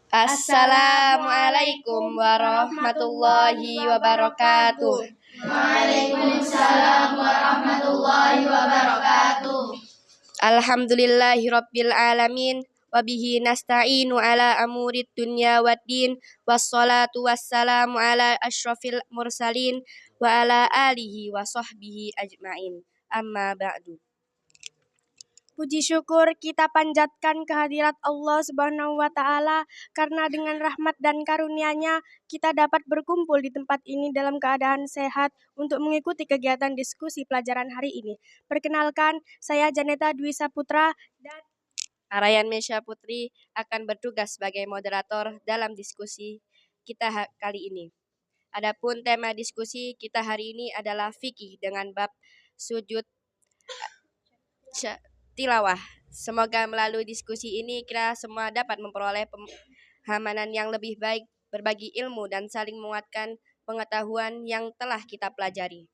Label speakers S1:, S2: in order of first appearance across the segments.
S1: Assalamualaikum warahmatullahi wabarakatuh.
S2: Waalaikumsalam warahmatullahi wabarakatuh.
S1: Alhamdulillahirabbil alamin wa bihi nasta'inu ala amurid dunya waddin wassalatu wassalamu ala asyrafil mursalin wa ala alihi wa sahbihi ajmain. Amma ba'du. Puji syukur kita panjatkan kehadirat Allah Subhanahu wa Ta'ala, karena dengan rahmat dan karunia-Nya kita dapat berkumpul di tempat ini dalam keadaan sehat untuk mengikuti kegiatan diskusi pelajaran hari ini. Perkenalkan, saya Janeta Dwi Saputra dan Arayan Mesya Putri akan bertugas sebagai moderator dalam diskusi kita kali ini. Adapun tema diskusi kita hari ini adalah fikih dengan bab sujud tilawah. Semoga melalui diskusi ini kita semua dapat memperoleh pemahaman yang lebih baik, berbagi ilmu dan saling menguatkan pengetahuan yang telah kita pelajari.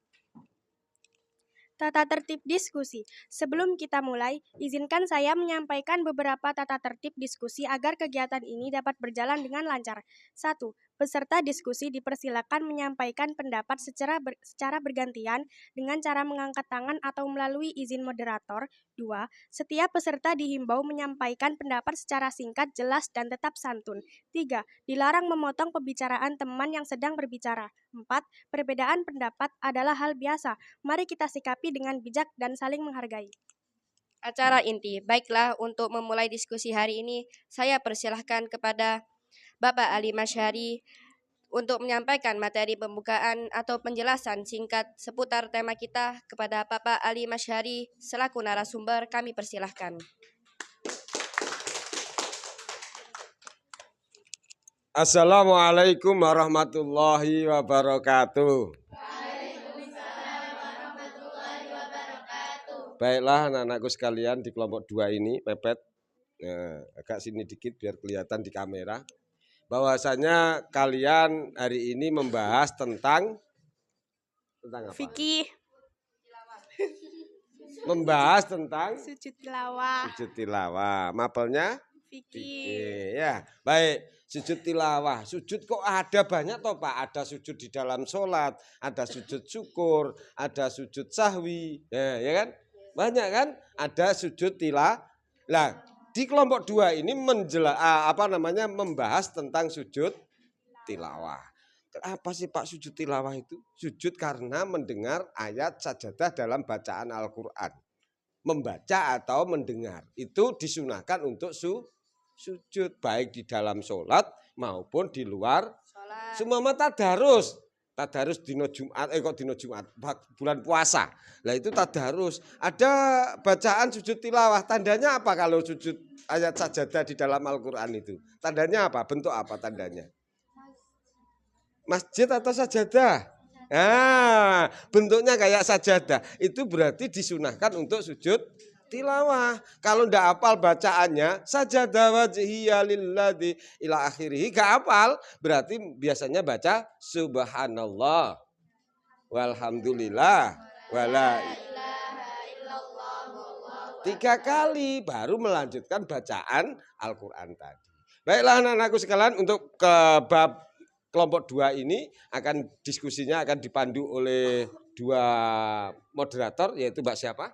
S1: Tata tertib diskusi. Sebelum kita mulai, izinkan saya menyampaikan beberapa tata tertib diskusi agar kegiatan ini dapat berjalan dengan lancar. 1. Peserta diskusi dipersilakan menyampaikan pendapat secara bergantian dengan cara mengangkat tangan atau melalui izin moderator. 2. Setiap peserta dihimbau menyampaikan pendapat secara singkat, jelas, dan tetap santun. 3. Dilarang memotong pembicaraan teman yang sedang berbicara. 4. Perbedaan pendapat adalah hal biasa. Mari kita sikapi dengan bijak dan saling menghargai. Acara inti. Baiklah, untuk memulai diskusi hari ini, saya persilahkan kepada Bapak Ali Masyari untuk menyampaikan materi pembukaan atau penjelasan singkat seputar tema kita. Kepada Bapak Ali Masyari selaku narasumber, kami persilahkan.
S3: Assalamualaikum warahmatullahi wabarakatuh.
S2: Waalaikumsalam warahmatullahi wabarakatuh.
S3: Baiklah anak-anakku sekalian di kelompok 2 ini, pepet agak sini dikit biar kelihatan di kamera. Bahwasanya kalian hari ini membahas tentang apa?
S1: Fikih.
S3: Membahas tentang
S1: Sujud tilawah.
S3: Sujud tilawah. Mapelnya
S1: Fikih.
S3: Ya, baik. Sujud tilawah. Sujud kok ada banyak toh Pak? Ada sujud di dalam sholat, ada sujud syukur, ada sujud sahwi, ya kan? Banyak kan? Ada sujud tilawah. Nah, di kelompok 2 ini membahas tentang sujud tilawah. Apa sih Pak sujud tilawah itu? Sujud karena mendengar ayat sajadah dalam bacaan Al-Quran. Membaca atau mendengar. Itu disunahkan untuk sujud baik di dalam sholat maupun di luar sholat. Semua tadarus dino Jumat, dino Jumat, bulan puasa. Lah itu tadarus. Ada bacaan sujud tilawah. Tandanya apa kalau sujud ayat sajadah di dalam Al-Quran itu? Tandanya apa? Bentuk apa tandanya? Masjid atau sajadah? Nah, bentuknya kayak sajadah. Itu berarti disunahkan untuk sujud tilawah. Kalau ndak hafal bacaannya, sajadah wajhiya lilladzi ila akhirih, gak hafal, berarti biasanya baca subhanallah walhamdulillah wala 3 kali baru melanjutkan bacaan Al-Quran tadi. Baiklah anak-anakku sekalian, untuk ke bab kelompok 2 ini diskusinya akan dipandu oleh 2 moderator, yaitu Mbak siapa?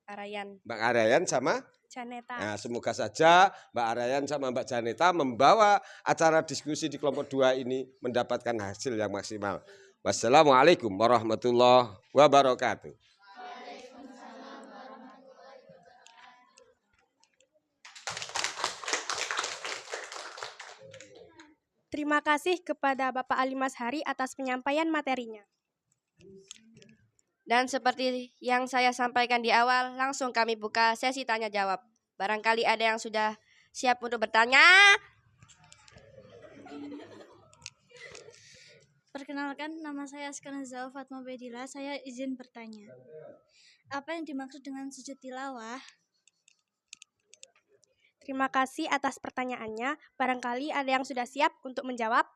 S1: Arayan.
S3: Mbak Arayan sama
S1: Janeta.
S3: Nah, semoga saja Mbak Arayan sama Mbak Janeta membawa acara diskusi di kelompok 2 ini mendapatkan hasil yang maksimal. Wassalamualaikum warahmatullahi wabarakatuh.
S1: Terima kasih kepada Bapak Ali Masyari atas penyampaian materinya. Dan seperti yang saya sampaikan di awal, langsung kami buka sesi tanya jawab. Barangkali ada yang sudah siap untuk bertanya.
S4: Perkenalkan, nama saya Askanazal Fatma Bedila. Saya izin bertanya. Apa yang dimaksud dengan sujud tilawah?
S1: Terima kasih atas pertanyaannya. Barangkali ada yang sudah siap untuk menjawab.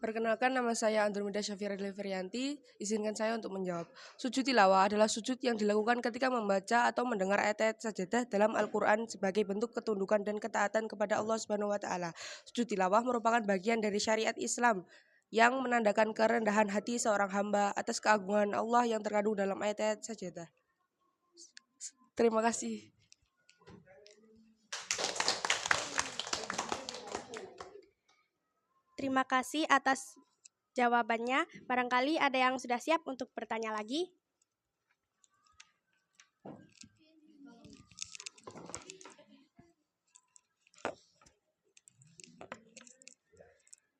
S5: Perkenalkan, nama saya Andromeda Syafira Devrianti. Izinkan saya untuk menjawab. Sujud tilawah adalah sujud yang dilakukan ketika membaca atau mendengar ayat-ayat sajadah dalam Al-Quran sebagai bentuk ketundukan dan ketaatan kepada Allah Subhanahu wa Ta'ala. Sujud tilawah merupakan bagian dari syariat Islam yang menandakan kerendahan hati seorang hamba atas keagungan Allah yang terkandung dalam ayat-ayat sajadah. Terima kasih.
S1: Terima kasih atas jawabannya. Barangkali ada yang sudah siap untuk bertanya lagi?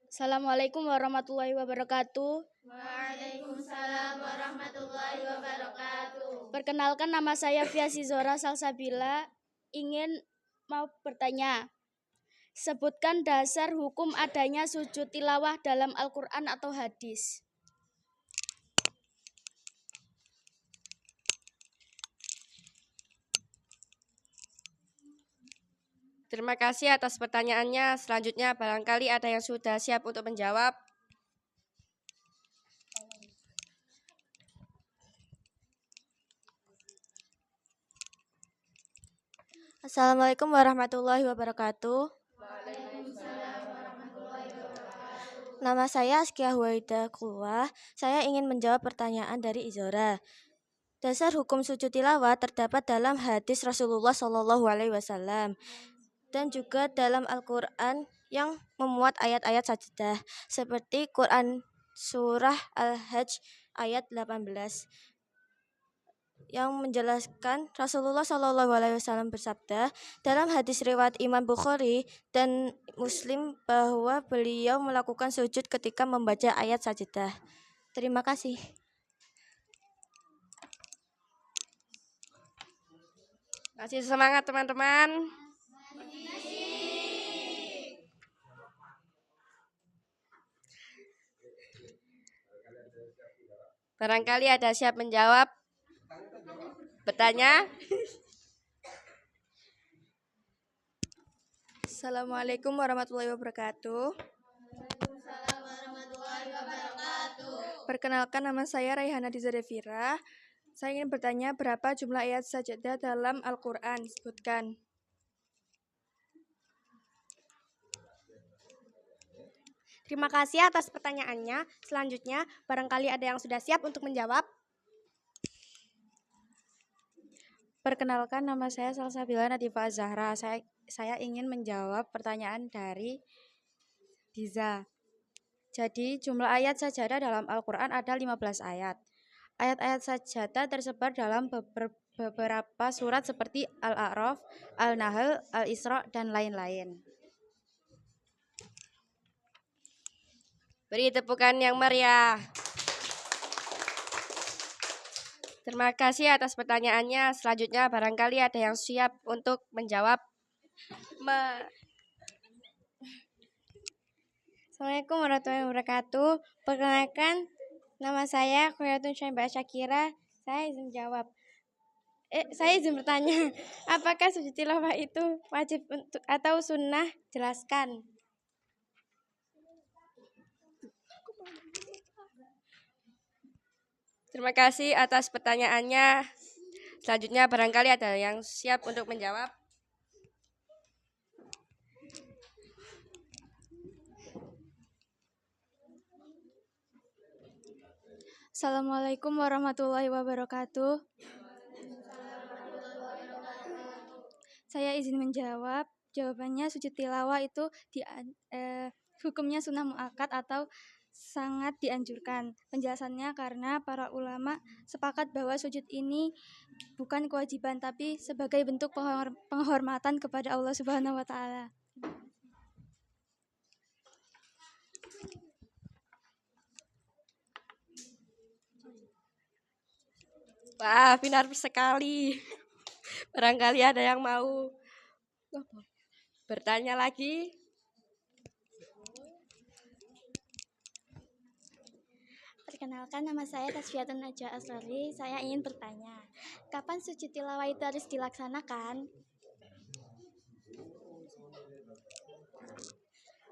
S6: Assalamualaikum warahmatullahi wabarakatuh.
S2: Waalaikumsalam warahmatullahi wabarakatuh.
S6: Perkenalkan, nama saya Fiasi Zora Salsabila. Mau bertanya. Sebutkan dasar hukum adanya sujud tilawah dalam Al-Quran atau hadis.
S7: Terima kasih atas pertanyaannya. Selanjutnya barangkali ada yang sudah siap untuk menjawab.
S8: Assalamualaikum warahmatullahi wabarakatuh. Nama saya Askia Huwaida Kulwa. Saya ingin menjawab pertanyaan dari Izora. Dasar hukum sujud tilawah terdapat dalam hadis Rasulullah SAW dan juga dalam Al-Quran yang memuat ayat-ayat sajadah seperti Quran Surah Al-Hajj ayat 18 yang menjelaskan Rasulullah SAW bersabda dalam hadis riwayat Imam Bukhari dan Muslim bahwa beliau melakukan sujud ketika membaca ayat sajadah. Terima kasih.
S7: Masih semangat teman-teman. Barangkali ada siap menjawab. Bertanya.
S9: Assalamualaikum warahmatullahi wabarakatuh.
S2: Waalaikumsalam warahmatullahi wabarakatuh.
S9: Perkenalkan, nama saya Raihana Diza Devira. Saya ingin bertanya berapa jumlah ayat sajadah dalam Al-Quran? Sebutkan.
S1: Terima kasih atas pertanyaannya. Selanjutnya, barangkali ada yang sudah siap untuk menjawab.
S10: Perkenalkan, nama saya Salsabila Nadifa Zahra. Saya ingin menjawab pertanyaan dari Diza. Jadi, jumlah ayat sajadah dalam Al-Quran ada 15 ayat. Ayat-ayat sajadah tersebar dalam beberapa surat seperti Al-A'raf, Al-Nahl, Al-Isra, dan lain-lain.
S7: Beri tepukan yang meriah. Terima kasih atas pertanyaannya. Selanjutnya barangkali ada yang siap untuk menjawab.
S11: Assalamualaikum warahmatullahi wabarakatuh. Perkenalkan, nama saya Khoyatun Syaimbah Syakira. Saya izin menjawab. Saya izin bertanya, apakah sujud tilawah itu wajib atau sunnah? Jelaskan.
S7: Terima kasih atas pertanyaannya. Selanjutnya barangkali ada yang siap untuk menjawab.
S12: Assalamualaikum warahmatullahi wabarakatuh. Saya izin menjawab. Jawabannya sujud tilawah itu hukumnya sunnah muakkad atau sangat dianjurkan. Penjelasannya karena para ulama sepakat bahwa sujud ini bukan kewajiban tapi sebagai bentuk penghormatan kepada Allah Subhanahu wa Ta'ala.
S7: Wah, pintar sekali. Barangkali ada yang mau bertanya lagi.
S4: Perkenalkan, nama saya Tasfiatun Najwa Asrari. Saya ingin bertanya, kapan sujud tilawah itu harus dilaksanakan?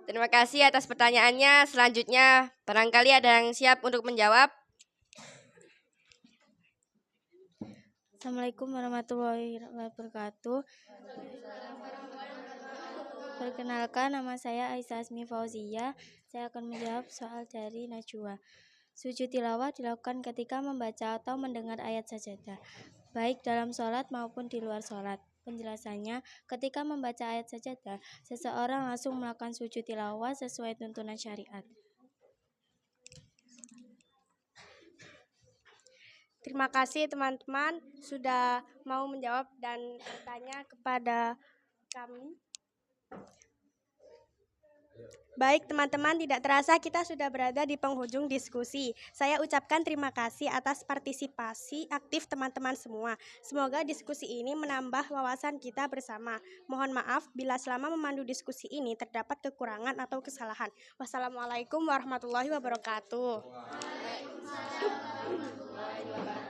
S7: Terima kasih atas pertanyaannya. Selanjutnya, barangkali ada yang siap untuk menjawab.
S8: Assalamualaikum warahmatullahi wabarakatuh. Perkenalkan, nama saya Aisyah Asmi Fauzia. Saya akan menjawab soal dari Najwa. Sujud tilawah dilakukan ketika membaca atau mendengar ayat sajadah, baik dalam sholat maupun di luar sholat. Penjelasannya, ketika membaca ayat sajadah, seseorang langsung melakukan sujud tilawah sesuai tuntunan syariat.
S1: Terima kasih teman-teman sudah mau menjawab dan bertanya kepada kami. Baik teman-teman, tidak terasa kita sudah berada di penghujung diskusi. Saya ucapkan terima kasih atas partisipasi aktif teman-teman semua. Semoga diskusi ini menambah wawasan kita bersama. Mohon maaf bila selama memandu diskusi ini terdapat kekurangan atau kesalahan. Wassalamualaikum warahmatullahi wabarakatuh.
S2: Waalaikumsalam warahmatullahi wabarakatuh.